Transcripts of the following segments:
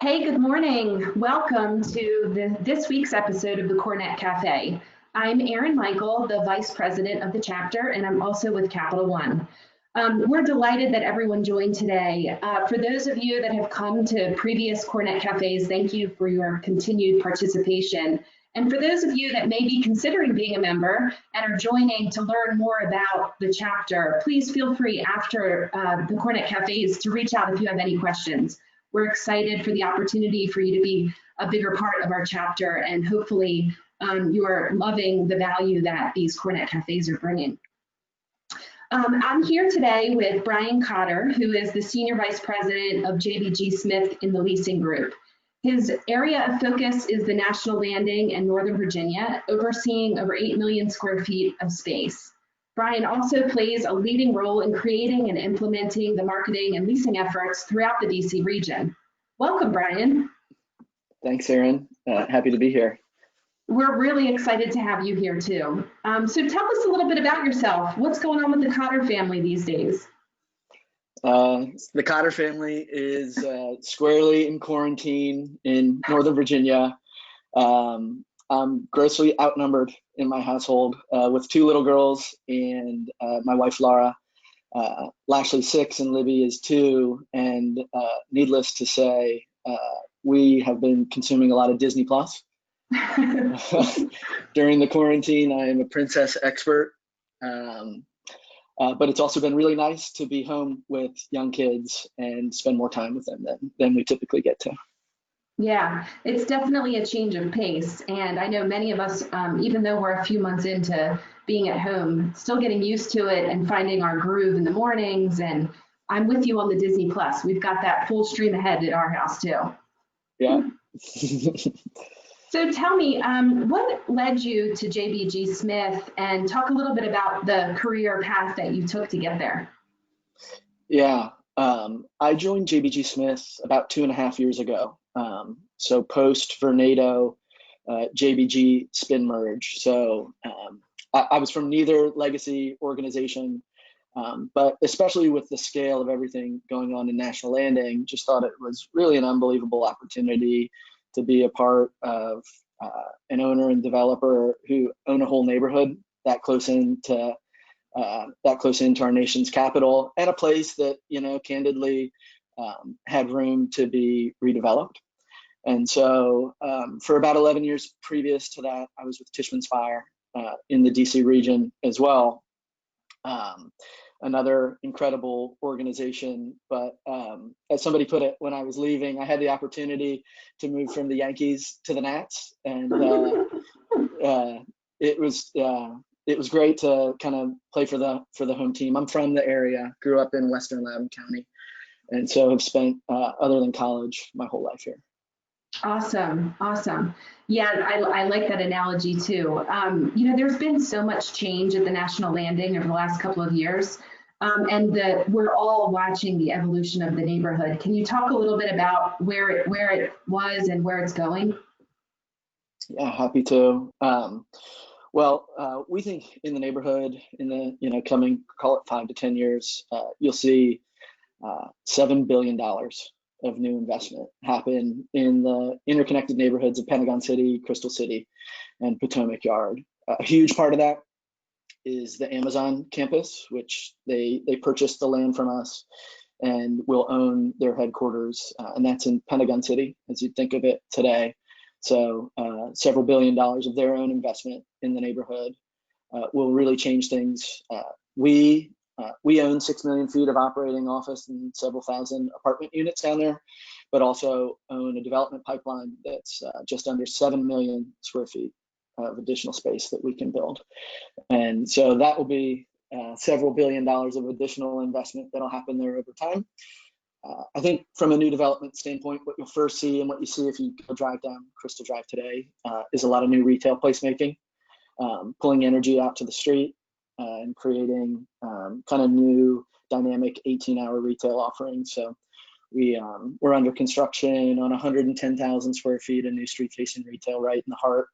Hey, good morning. Welcome to this week's episode of the CoreNet Café. I'm Erin Michael, the Vice President of the chapter, and I'm also with Capital One. We're delighted that everyone joined today. For those of you that have come to previous CoreNet Cafés, thank you for your continued participation. And for those of you that may be considering being a member and are joining to learn more about the chapter, please feel free after the CoreNet Cafés to reach out if you have any questions. We're excited for the opportunity for you to be a bigger part of our chapter, and hopefully you are loving the value that these CoreNet Cafés are bringing. I'm here today with Brian Cotter, who is the Senior Vice President of JBG Smith in the leasing group. His area of focus is the National Landing and Northern Virginia, overseeing over 8 million square feet of space. Brian also plays a leading role in creating and implementing the marketing and leasing efforts throughout the DC region. Welcome, Brian. Thanks, Erin. Happy to be here. We're really excited to have you here too. So tell us a little bit about yourself. What's going on with the Cotter family these days? The Cotter family is squarely in quarantine in Northern Virginia. I'm grossly outnumbered in my household with two little girls and my wife, Laura. Lashley's 6 and Libby is 2. And needless to say, we have been consuming a lot of Disney Plus. During the quarantine, I am a princess expert. But it's also been really nice to be home with young kids and spend more time with them than we typically get to. Yeah, it's definitely a change of pace. And I know many of us, even though we're a few months into being at home, still getting used to it and finding our groove in the mornings. And I'm with you on the Disney Plus. We've got that full stream ahead at our house too. Yeah. So tell me, what led you to JBG Smith, and talk a little bit about the career path that you took to get there. Yeah, I joined JBG Smith about 2.5 years ago. So post Vornado, JBG spin merge. So I was from neither legacy organization, but especially with the scale of everything going on in National Landing, just thought it was really an unbelievable opportunity to be a part of an owner and developer who own a whole neighborhood that close into our nation's capital, and a place that, candidly had room to be redeveloped. And so for about 11 years previous to that, I was with Tishman's Fire in the DC region as well. Another incredible organization, but as somebody put it when I was leaving, I had the opportunity to move from the Yankees to the Nats, and it was great to kind of play for the home team. I'm from the area, grew up in Western Loudoun County, and so have spent other than college my whole life here. Awesome. Yeah, I like that analogy too. There's been so much change at the National Landing over the last couple of years, and we're all watching the evolution of the neighborhood. Can you talk a little bit about where it was and where it's going? Yeah, happy to. Well, we think in the neighborhood in the coming, call it 5 to 10 years, you'll see $7 billion of new investment happen in the interconnected neighborhoods of Pentagon City, Crystal City, and Potomac Yard. A huge part of that is the Amazon campus, which they purchased the land from us and will own their headquarters, and that's in Pentagon City, as you'd think of it today. So several $1 billion of their own investment in the neighborhood will really change things. We own 6 million feet of operating office and several thousand apartment units down there, but also own a development pipeline that's just under 7 million square feet of additional space that we can build. And so that will be several $1 billion of additional investment that'll happen there over time. I think from a new development standpoint, what you'll first see, and what you see if you go drive down Crystal Drive today, is a lot of new retail placemaking, pulling energy out to the street, and creating kind of new dynamic 18-hour retail offerings. So we're under construction on 110,000 square feet of new street-facing retail right in the heart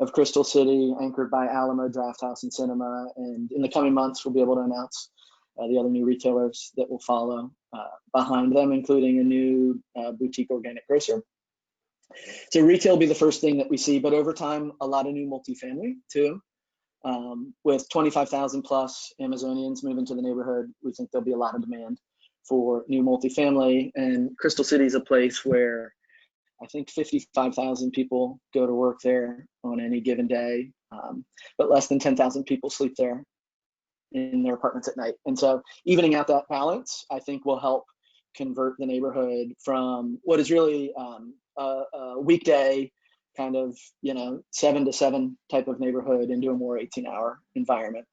of Crystal City, anchored by Alamo Drafthouse and Cinema. And in the coming months, we'll be able to announce the other new retailers that will follow. behind them, including a new boutique organic grocer. So retail will be the first thing that we see, but over time, a lot of new multifamily too. With 25,000 plus Amazonians moving to the neighborhood, we think there'll be a lot of demand for new multifamily. And Crystal City is a place where I think 55,000 people go to work there on any given day, but less than 10,000 people sleep there in their apartments at night. And so evening out that balance, I think, will help convert the neighborhood from what is really a weekday kind of 7 to 7 type of neighborhood into a more 18-hour environment.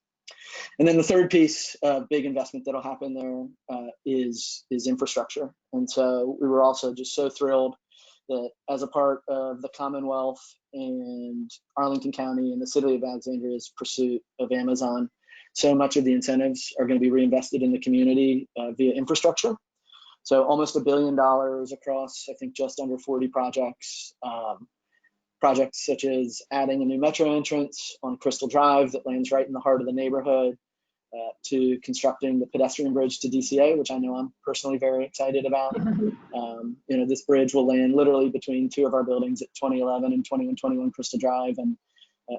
And then the third piece, big investment that'll happen there is infrastructure. And so we were also just so thrilled that as a part of the Commonwealth and Arlington County and the city of Alexandria's pursuit of Amazon, so much of the incentives are going to be reinvested in the community via infrastructure. So almost $1 billion across, I think, just under 40 projects. Projects such as adding a new metro entrance on Crystal Drive that lands right in the heart of the neighborhood, to constructing the pedestrian bridge to DCA, which I know I'm personally very excited about. This bridge will land literally between two of our buildings at 2011 and 2121 Crystal Drive, and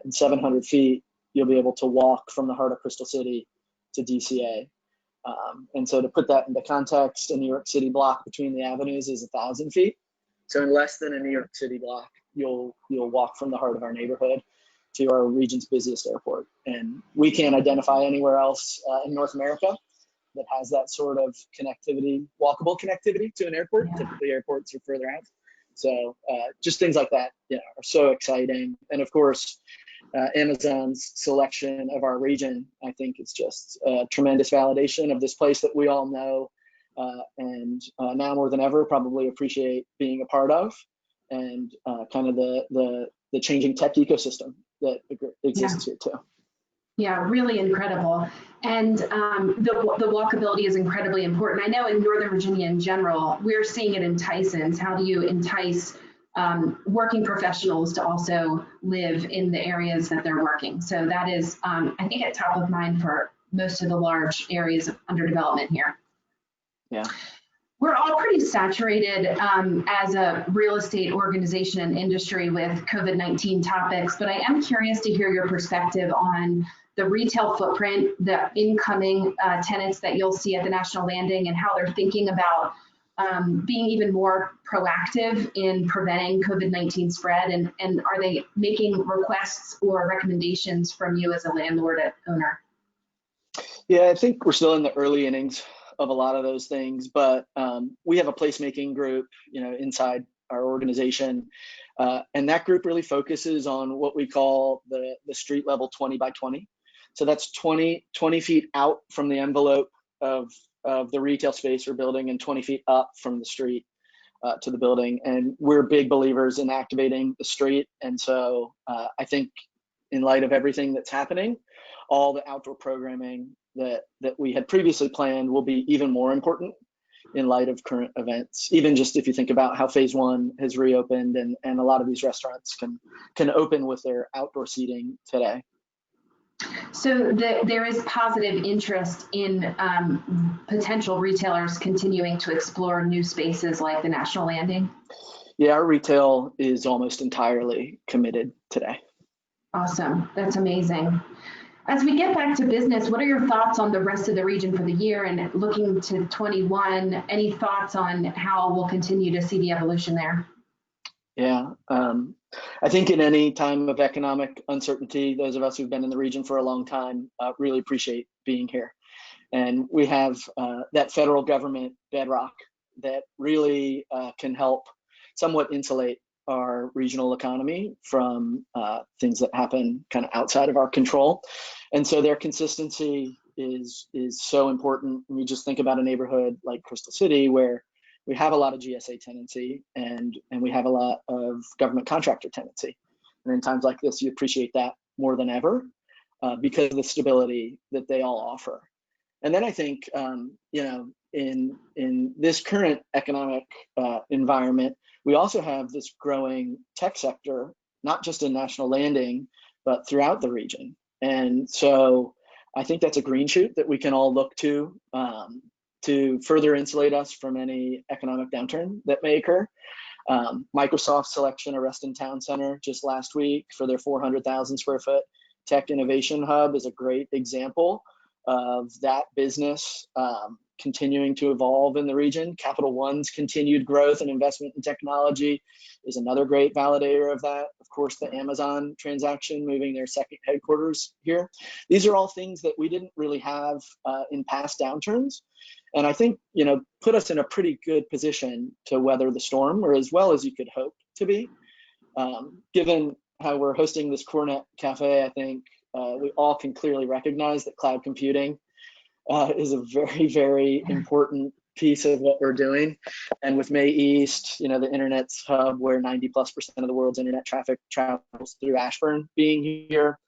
in 700 feet, you'll be able to walk from the heart of Crystal City to DCA. And so to put that into context, a New York City block between the avenues is 1,000 feet. So in less than a New York City block, you'll walk from the heart of our neighborhood to our region's busiest airport. And we can't identify anywhere else in North America that has that sort of connectivity, walkable connectivity to an airport. Yeah. Typically airports are further out. So just things like that are so exciting. And of course, Amazon's selection of our region, I think, is just a tremendous validation of this place that we all know and now more than ever probably appreciate being a part of, and kind of the changing tech ecosystem that exists here too. Yeah, really incredible. And the walkability is incredibly important. I know in Northern Virginia in general, we're seeing it in Tysons. How do you entice working professionals to also live in the areas that they're working? So that is, I think, at top of mind for most of the large areas of underdevelopment here. Yeah. We're all pretty saturated as a real estate organization and industry with COVID-19 topics, but I am curious to hear your perspective on the retail footprint, the incoming tenants that you'll see at the National Landing, and how they're thinking about being even more proactive in preventing COVID-19 spread, and are they making requests or recommendations from you as a landlord owner? Yeah, I think we're still in the early innings of a lot of those things, but we have a placemaking group, inside our organization, and that group really focuses on what we call the street level 20 by 20. So that's 20 feet out from the envelope of the retail space or building, and 20 feet up from the street to the building. And we're big believers in activating the street. And so I think in light of everything that's happening, all the outdoor programming that we had previously planned will be even more important in light of current events. Even just if you think about how phase one has reopened, and a lot of these restaurants can open with their outdoor seating today. So there is positive interest in potential retailers continuing to explore new spaces like the National Landing? Yeah, our retail is almost entirely committed today. Awesome, that's amazing. As we get back to business, what are your thoughts on the rest of the region for the year and looking to 21? Any thoughts on how we'll continue to see the evolution there? Yeah, I think in any time of economic uncertainty, those of us who've been in the region for a long time really appreciate being here. And we have that federal government bedrock that really can help somewhat insulate our regional economy from things that happen kind of outside of our control. And so their consistency is so important. When you just think about a neighborhood like Crystal City, where we have a lot of GSA tenancy and we have a lot of government contractor tenancy. And in times like this, you appreciate that more than ever because of the stability that they all offer. And then I think, in this current economic environment, we also have this growing tech sector, not just in National Landing, but throughout the region. And so I think that's a green shoot that we can all look to to further insulate us from any economic downturn that may occur. Microsoft's selection of Reston Town Center just last week for their 400,000 square foot tech innovation hub is a great example of that business continuing to evolve in the region. Capital One's continued growth and investment in technology is another great validator of that. Of course, the Amazon transaction, moving their second headquarters here. These are all things that we didn't really have in past downturns. And I think, put us in a pretty good position to weather the storm, or as well as you could hope to be. Given how we're hosting this CoreNet Café, I think we all can clearly recognize that cloud computing is a very, very important piece of what we're doing. And with May East, the internet's hub where 90+% of the world's internet traffic travels through Ashburn being here,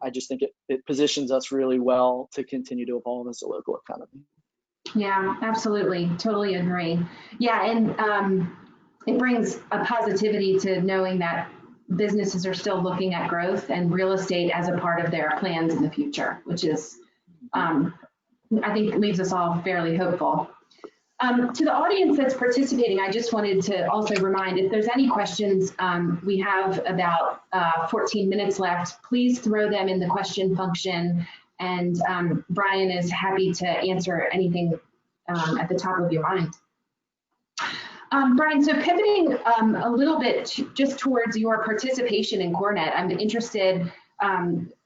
I just think it positions us really well to continue to evolve as a local economy. Yeah, absolutely. Totally agree. Yeah, and it brings a positivity to knowing that businesses are still looking at growth and real estate as a part of their plans in the future, which is, I think, leaves us all fairly hopeful. To the audience that's participating, I just wanted to also remind, if there's any questions, we have about 14 minutes left, please throw them in the question function, and Brian is happy to answer anything at the top of your mind. Brian, so pivoting a little bit just towards your participation in CoreNet, I'm interested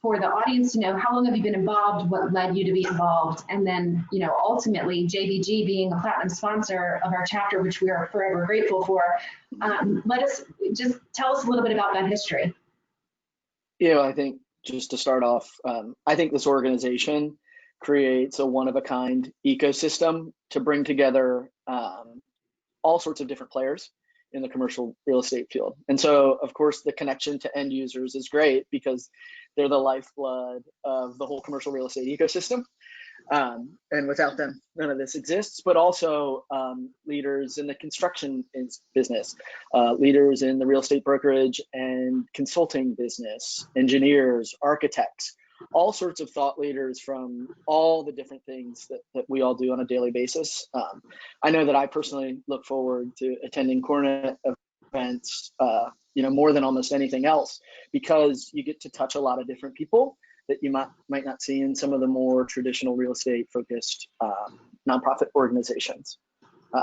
for the audience to know, how long have you been involved, what led you to be involved, and then, ultimately JBG being a platinum sponsor of our chapter, which we are forever grateful for. Tell us a little bit about that history. I think just to start off, I think this organization creates a one-of-a-kind ecosystem to bring together all sorts of different players in the commercial real estate field. And so, of course, the connection to end users is great because they're the lifeblood of the whole commercial real estate ecosystem. And without them, none of this exists, but also leaders in the construction business, leaders in the real estate brokerage and consulting business, engineers, architects, all sorts of thought leaders from all the different things that we all do on a daily basis. I know that I personally look forward to attending CoreNet events, more than almost anything else, because you get to touch a lot of different people that you might not see in some of the more traditional real estate focused nonprofit organizations.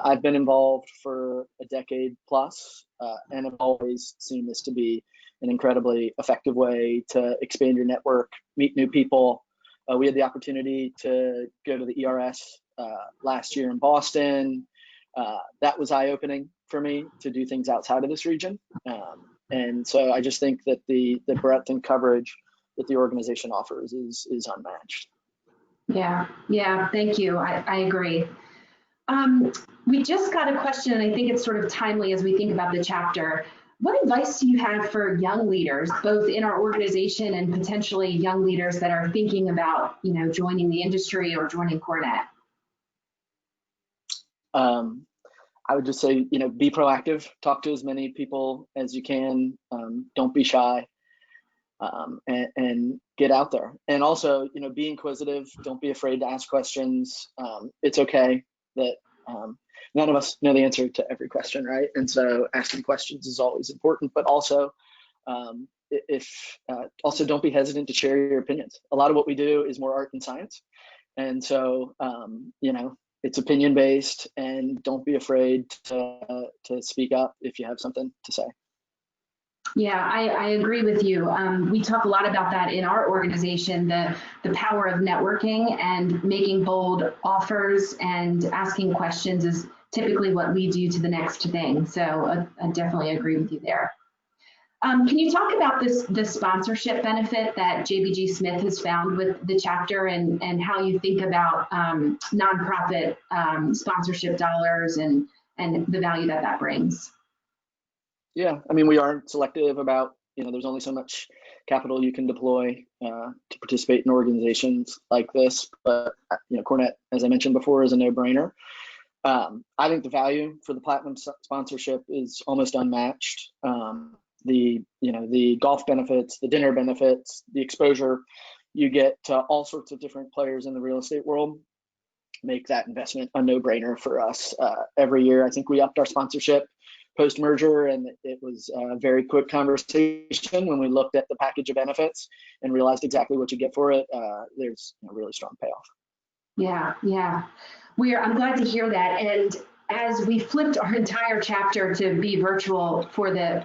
I've been involved for a decade plus, and have always seen this to be an incredibly effective way to expand your network, meet new people. We had the opportunity to go to the ERS last year in Boston. That was eye-opening for me to do things outside of this region. And so I just think that the breadth and coverage that the organization offers is unmatched. Yeah, thank you. I agree. We just got a question, and I think it's sort of timely as we think about the chapter. What advice do you have for young leaders, both in our organization and potentially young leaders that are thinking about, joining the industry or joining CoreNet? I would just say, be proactive, talk to as many people as you can, don't be shy, and get out there. And also, be inquisitive, don't be afraid to ask questions. It's okay that none of us know the answer to every question, right? And so asking questions is always important, but also also don't be hesitant to share your opinions. A lot of what we do is more art than science. And so, it's opinion based, and don't be afraid to speak up if you have something to say. Yeah, I agree with you. We talk a lot about that in our organization, the power of networking and making bold offers and asking questions is typically what leads you to the next thing. So I definitely agree with you there. Can you talk about the sponsorship benefit that JBG Smith has found with the chapter, and how you think about nonprofit sponsorship dollars and the value that brings? Yeah, we aren't selective about, there's only so much capital you can deploy to participate in organizations like this. But, CoreNet, as I mentioned before, is a no-brainer. I think the value for the platinum sponsorship is almost unmatched. The golf benefits, the dinner benefits, the exposure you get to all sorts of different players in the real estate world make that investment a no-brainer for us. Every year, I think we upped our sponsorship post-merger, and it was a very quick conversation when we looked at the package of benefits and realized exactly what you get for it. There's a really strong payoff. Yeah, yeah. I'm glad to hear that. And as we flipped our entire chapter to be virtual for the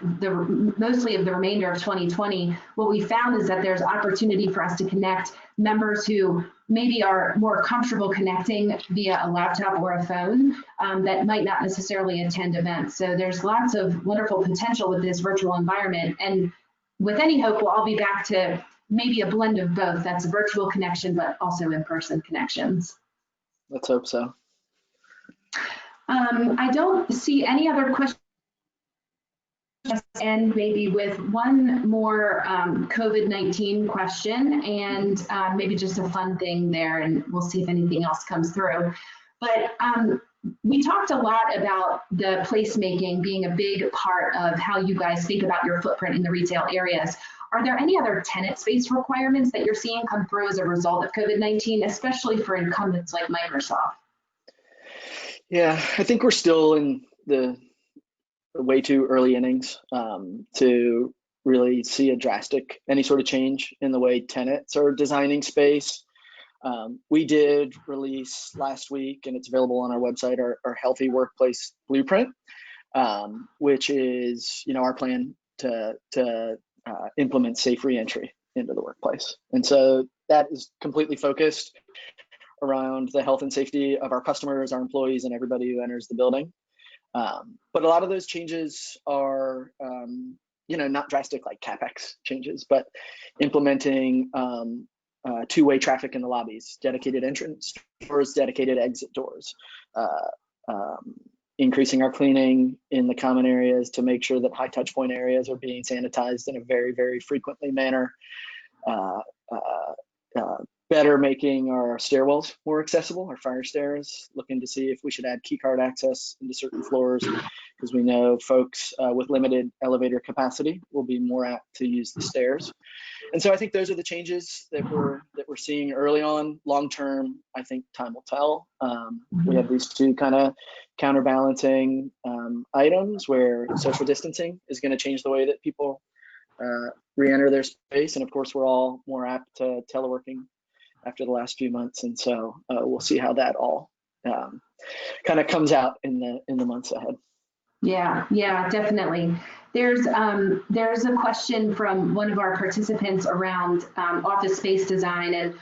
mostly of the remainder of 2020, what we found is that there's opportunity for us to connect members who maybe are more comfortable connecting via a laptop or a phone that might not necessarily attend events. So there's lots of wonderful potential with this virtual environment. And with any hope, we'll all be back to maybe a blend of both. That's a virtual connection, but also in-person connections. Let's hope so. I don't see any other questions. And maybe with one more COVID-19 question, and maybe just a fun thing there, and we'll see if anything else comes through. But we talked a lot about the placemaking being a big part of how you guys think about your footprint in the retail areas. Are there any other tenant space requirements that you're seeing come through as a result of COVID-19, especially for incumbents like Microsoft? Yeah, I think we're still in the way too early innings to really see a drastic, any sort of change in the way tenants are designing space. We did release last week, and it's available on our website, our Healthy Workplace Blueprint, which is our plan to implement safe reentry into the workplace. And so that is completely focused around the health and safety of our customers, our employees, and everybody who enters the building. But a lot of those changes are, not drastic like CapEx changes, but implementing two-way traffic in the lobbies, dedicated entrance doors, dedicated exit doors, increasing our cleaning in the common areas to make sure that high touch point areas are being sanitized in a very, very frequently manner. Better making our stairwells more accessible, our fire stairs, looking to see if we should add key card access into certain floors, because we know folks with limited elevator capacity will be more apt to use the stairs. And so I think those are the changes that we're seeing early on. Long term, I think time will tell. We have these two kind of counterbalancing items where social distancing is going to change the way that people re-enter their space, and of course we're all more apt to teleworking after the last few months, and so we'll see how that all kind of comes out in the months ahead. Yeah, definitely. There's a question from one of our participants around office space design, and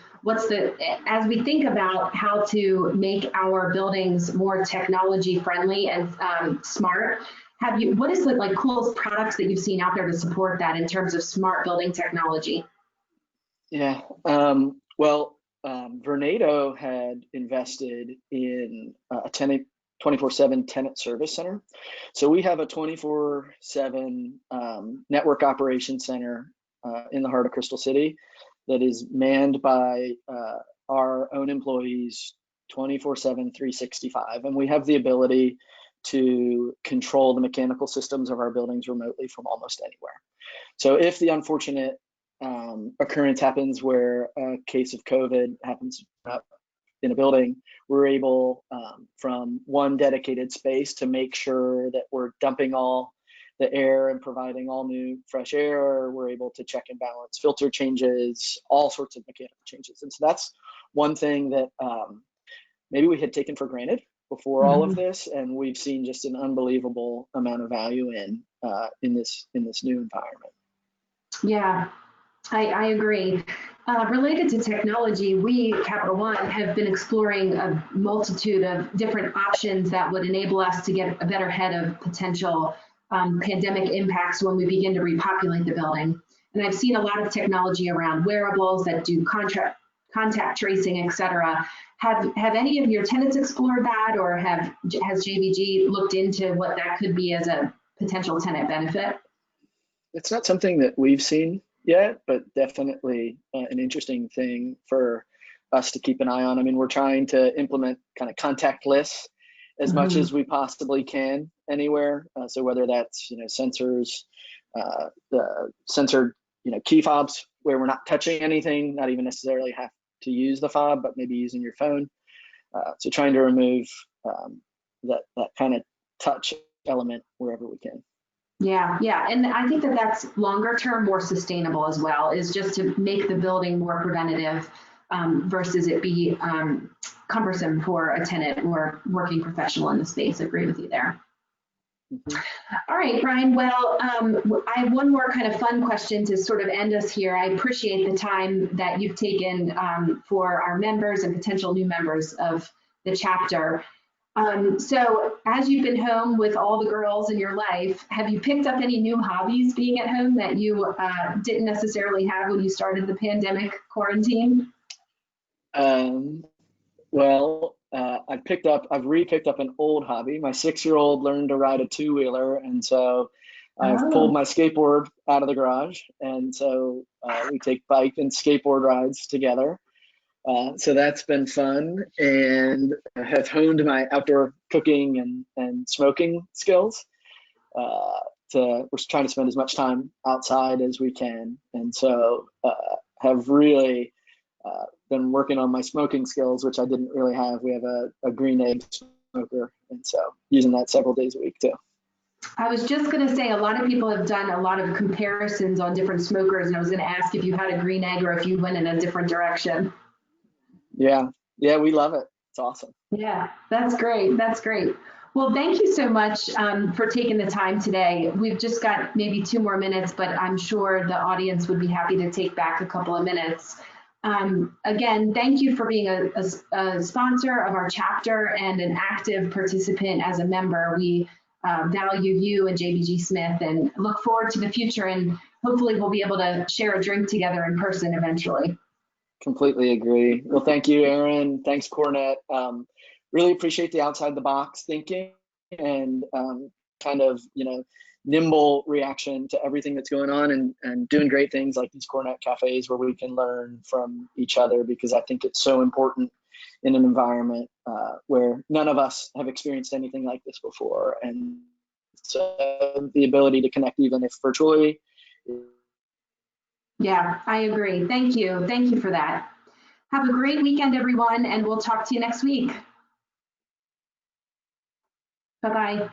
as we think about how to make our buildings more technology friendly and smart, what is the coolest products that you've seen out there to support that in terms of smart building technology? Yeah. Well, Vornado had invested in a 24/7 tenant service center. So we have a 24/7 network operations center in the heart of Crystal City that is manned by our own employees 24/7, 365. And we have the ability to control the mechanical systems of our buildings remotely from almost anywhere. So if the unfortunate occurrence happens where a case of COVID happens in a building, we're able from one dedicated space to make sure that we're dumping all the air and providing all new fresh air. We're able to check and balance filter changes, all sorts of mechanical changes. And so that's one thing that maybe we had taken for granted before all of this, and we've seen just an unbelievable amount of value in this new environment. Yeah, I agree. Related to technology, we, Capital One, have been exploring a multitude of different options that would enable us to get a better head of potential pandemic impacts when we begin to repopulate the building. And I've seen a lot of technology around wearables that do contact tracing, et cetera. Have any of your tenants explored that, or has JBG looked into what that could be as a potential tenant benefit? It's not something that we've seen yet, but definitely an interesting thing for us to keep an eye on. I mean, we're trying to implement kind of contactless as much as we possibly can anywhere. So whether that's sensors, the sensor key fobs where we're not touching anything, not even necessarily have to use the fob, but maybe using your phone So trying to remove that kind of touch element wherever we can. Yeah, yeah, and I think that that's longer term, more sustainable as well, is just to make the building more preventative versus it be cumbersome for a tenant or working professional in the space. I agree with you there. Mm-hmm. All right, Brian. Well, I have one more kind of fun question to sort of end us here. I appreciate the time that you've taken for our members and potential new members of the chapter. So as you've been home with all the girls in your life, have you picked up any new hobbies being at home that you didn't necessarily have when you started the pandemic quarantine? Well, I've re-picked up an old hobby. My 6-year-old learned to ride a two-wheeler, and so I've pulled my skateboard out of the garage, and so we take bike and skateboard rides together. So that's been fun, and I have honed my outdoor cooking and smoking skills. We're trying to spend as much time outside as we can, and so have really been working on my smoking skills, which I didn't really have. We have a green egg smoker, and so using that several days a week too. I was just going to say, a lot of people have done a lot of comparisons on different smokers, and I was going to ask if you had a green egg or if you went in a different direction. Yeah, we love it. It's awesome. Yeah, that's great. That's great. Well, thank you so much for taking the time today. We've just got maybe 2 more minutes, but I'm sure the audience would be happy to take back a couple of minutes. Again, thank you for being a sponsor of our chapter and an active participant as a member. We value you and JBG Smith and look forward to the future, and hopefully we'll be able to share a drink together in person eventually. Completely agree. Well, thank you, Aaron. Thanks, CoreNet. Really appreciate the outside the box thinking and kind of, nimble reaction to everything that's going on, and doing great things like these CoreNet cafes where we can learn from each other, because I think it's so important in an environment where none of us have experienced anything like this before. And so the ability to connect, even if virtually. Yeah, I agree. Thank you. Thank you for that. Have a great weekend, everyone, and we'll talk to you next week. Bye-bye.